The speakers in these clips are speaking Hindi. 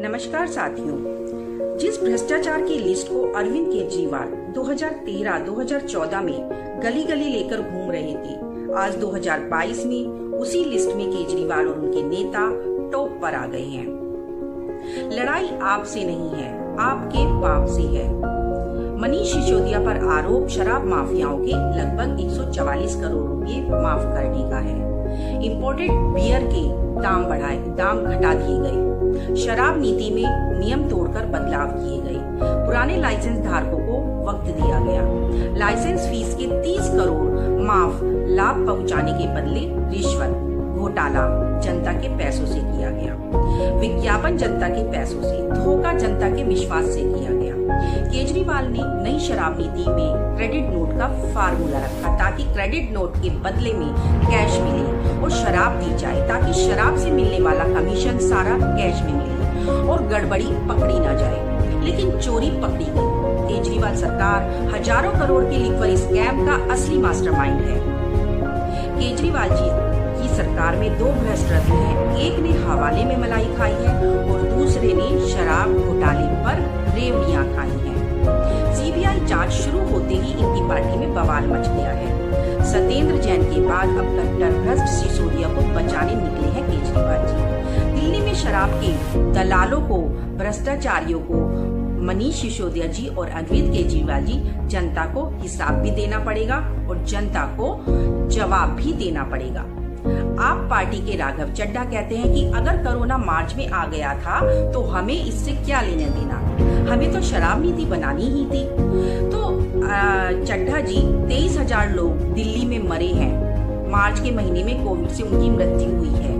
नमस्कार साथियों, जिस भ्रष्टाचार की लिस्ट को अरविंद केजरीवाल 2013-2014 में गली गली लेकर घूम रहे थे, आज 2022 में उसी लिस्ट में केजरीवाल और उनके नेता टॉप पर आ गए हैं। लड़ाई आपसे नहीं है, आपके पाप से है। मनीष सिसोदिया पर आरोप शराब माफियाओं के लगभग 144 करोड़ रुपए माफ करने का है। इंपोर्टेड बियर के दाम घटा दिए गए। शराब नीति में नियम तोड़कर बदलाव किए गए। पुराने लाइसेंस धारकों को वक्त दिया गया। लाइसेंस फीस के 30 करोड़ माफ, लाभ पहुंचाने के बदले रिश्वत घोटाला जनता के पैसों से किया गया। विज्ञापन जनता के पैसों से, धोखा जनता के विश्वास से किया गया। केजरीवाल ने नई शराब नीति में क्रेडिट नोट का फार्मूला रखा ताकि क्रेडिट नोट के बदले में कैश मिले और शराब दी जाए, ताकि शराब से मिलने वाला कमीशन सारा कैश में मिले और गड़बड़ी पकड़ी ना जाए। लेकिन चोरी पकड़ी गई। केजरीवाल सरकार हजारों करोड़ के लिक्वर स्कैम का असली मास्टरमाइंड है। केजरीवाल जी की सरकार में दो भ्रष्ट रत्न हैं। एक ने हवाले में मलाई खाई है और दूसरे ने शराब घोटाले पर रेवड़ियां खाई हैं। सीबीआई जांच शुरू होते ही इनकी पार्टी में बवाल मच गया है। सत्येंद्र जैन के बाद अब कट्टर भ्रष्ट सिसोदिया को बचाने निकले हैं केजरीवाल जी। दिल्ली में शराब के दलालों को, भ्रष्टाचारियों को मनीष सिसोदिया जी और अरविंद केजरीवाल जी, जनता को हिसाब भी देना पड़ेगा और जनता को जवाब भी देना पड़ेगा। आप पार्टी के राघव चड्ढा कहते हैं कि अगर कोरोना मार्च में आ गया था तो हमें इससे क्या लेना देना, हमें तो शराब नीति बनानी ही थी। तो चड्ढा जी, 23,000 लोग दिल्ली में मरे हैं। मार्च के महीने में कोविड से उनकी मृत्यु हुई है।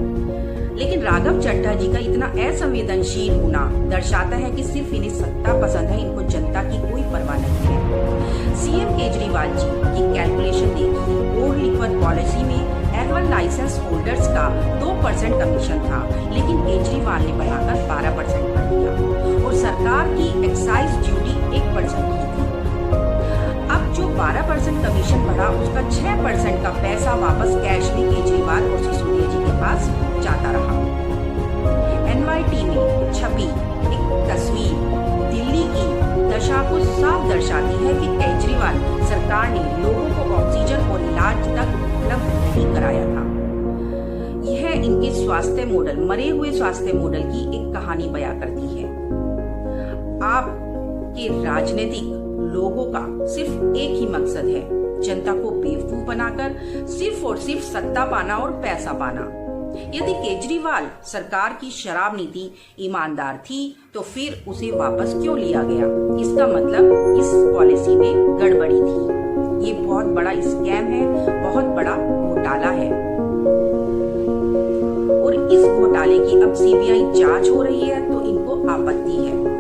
लेकिन राघव चड्ढा जी का इतना असंवेदनशील होना दर्शाता है कि सिर्फ इन्हें सत्ता पसंद है, इनको जनता की कोई परवाह नहीं है। सीएम केजरीवाल जी की कैलकुलेशन देखिए। गोल्ड लिक्वर पॉलिसी में एनुअल लाइसेंस होल्डर्स का 2% कमीशन था, लेकिन केजरीवाल ने बढ़ाकर 12% कर दिया और सरकार की एक्साइज ड्यूटी 1% की थी। अब जो 12% कमीशन बढ़ा, उसका 6% का पैसा वापस कैश में केजरीवाल और सिसोदिया जी के पास जाता रहा। एनवाईटी में छपी एक तस्वीर दिल्ली की दशा को साफ दर्शाती है कि केजरीवाल सरकार ने लोगों को ऑक्सीजन और इलाज तक उपलब्ध नहीं कराया था। यह इनके स्वास्थ्य मॉडल, मरे हुए स्वास्थ्य मॉडल की एक कहानी बयां करती है। आपके राजनीतिक लोगों का सिर्फ एक ही मकसद है, जनता को बेवकूफ बनाकर सिर्फ और सिर्फ सत्ता पाना और पैसा पाना। यदि केजरीवाल सरकार की शराब नीति ईमानदार थी तो फिर उसे वापस क्यों लिया गया? इसका मतलब इस पॉलिसी में गड़बड़ी थी। ये बहुत बड़ा स्कैम है, बहुत बड़ा घोटाला है और इस घोटाले की अब सीबीआई जांच हो रही है तो इनको आपत्ति है।